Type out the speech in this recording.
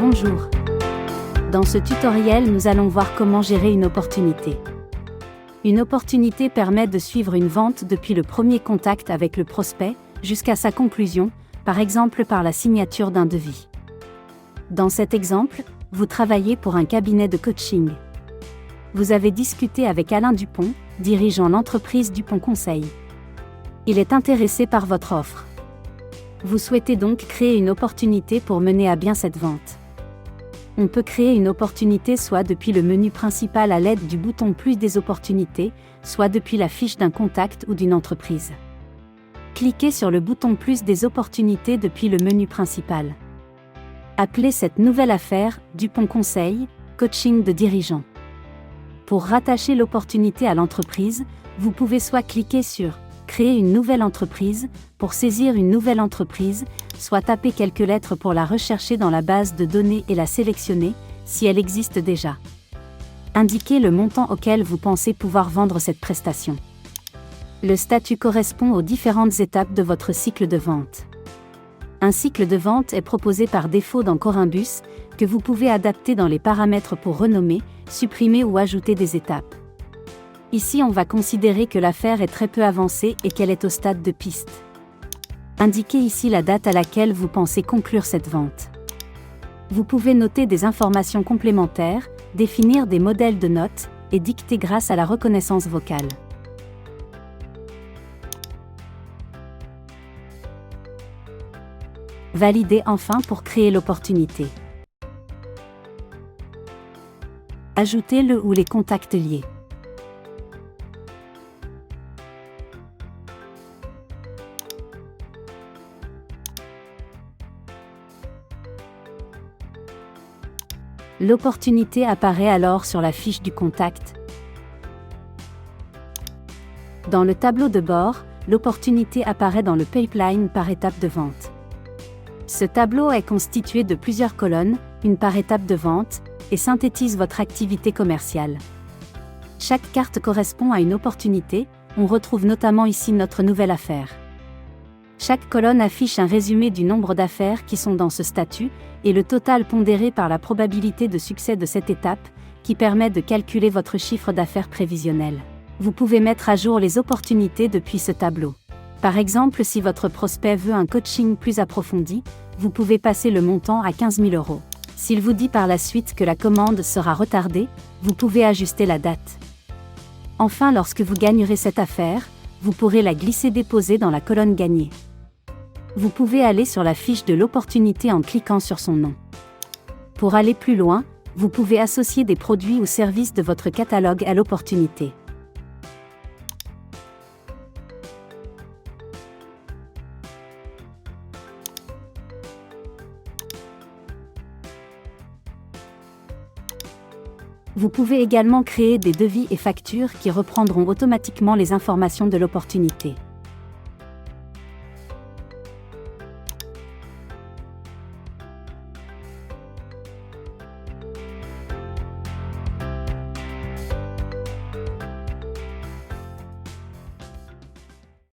Bonjour. Dans ce tutoriel, nous allons voir comment gérer une opportunité. Une opportunité permet de suivre une vente depuis le premier contact avec le prospect jusqu'à sa conclusion, par exemple par la signature d'un devis. Dans cet exemple, vous travaillez pour un cabinet de coaching. Vous avez discuté avec Alain Dupont, dirigeant l'entreprise Dupont Conseil. Il est intéressé par votre offre. Vous souhaitez donc créer une opportunité pour mener à bien cette vente. On peut créer une opportunité soit depuis le menu principal à l'aide du bouton plus des opportunités, soit depuis la fiche d'un contact ou d'une entreprise. Cliquez sur le bouton plus des opportunités depuis le menu principal. Appelez cette nouvelle affaire Dupont Conseil, coaching de dirigeants. Pour rattacher l'opportunité à l'entreprise, vous pouvez soit cliquer sur créer une nouvelle entreprise pour saisir une nouvelle entreprise, soit taper quelques lettres pour la rechercher dans la base de données et la sélectionner, si elle existe déjà. Indiquez le montant auquel vous pensez pouvoir vendre cette prestation. Le statut correspond aux différentes étapes de votre cycle de vente. Un cycle de vente est proposé par défaut dans Corymbus, que vous pouvez adapter dans les paramètres pour renommer, supprimer ou ajouter des étapes. Ici, on va considérer que l'affaire est très peu avancée et qu'elle est au stade de piste. Indiquez ici la date à laquelle vous pensez conclure cette vente. Vous pouvez noter des informations complémentaires, définir des modèles de notes et dicter grâce à la reconnaissance vocale. Validez enfin pour créer l'opportunité. Ajoutez le ou les contacts liés. L'opportunité apparaît alors sur la fiche du contact. Dans le tableau de bord, l'opportunité apparaît dans le pipeline par étape de vente. Ce tableau est constitué de plusieurs colonnes, une par étape de vente, et synthétise votre activité commerciale. Chaque carte correspond à une opportunité, on retrouve notamment ici notre nouvelle affaire. Chaque colonne affiche un résumé du nombre d'affaires qui sont dans ce statut, et le total pondéré par la probabilité de succès de cette étape, qui permet de calculer votre chiffre d'affaires prévisionnel. Vous pouvez mettre à jour les opportunités depuis ce tableau. Par exemple, si votre prospect veut un coaching plus approfondi, vous pouvez passer le montant à 15 000 €. S'il vous dit par la suite que la commande sera retardée, vous pouvez ajuster la date. Enfin, lorsque vous gagnerez cette affaire, vous pourrez la glisser-déposer dans la colonne gagnée. Vous pouvez aller sur la fiche de l'opportunité en cliquant sur son nom. Pour aller plus loin, vous pouvez associer des produits ou services de votre catalogue à l'opportunité. Vous pouvez également créer des devis et factures qui reprendront automatiquement les informations de l'opportunité.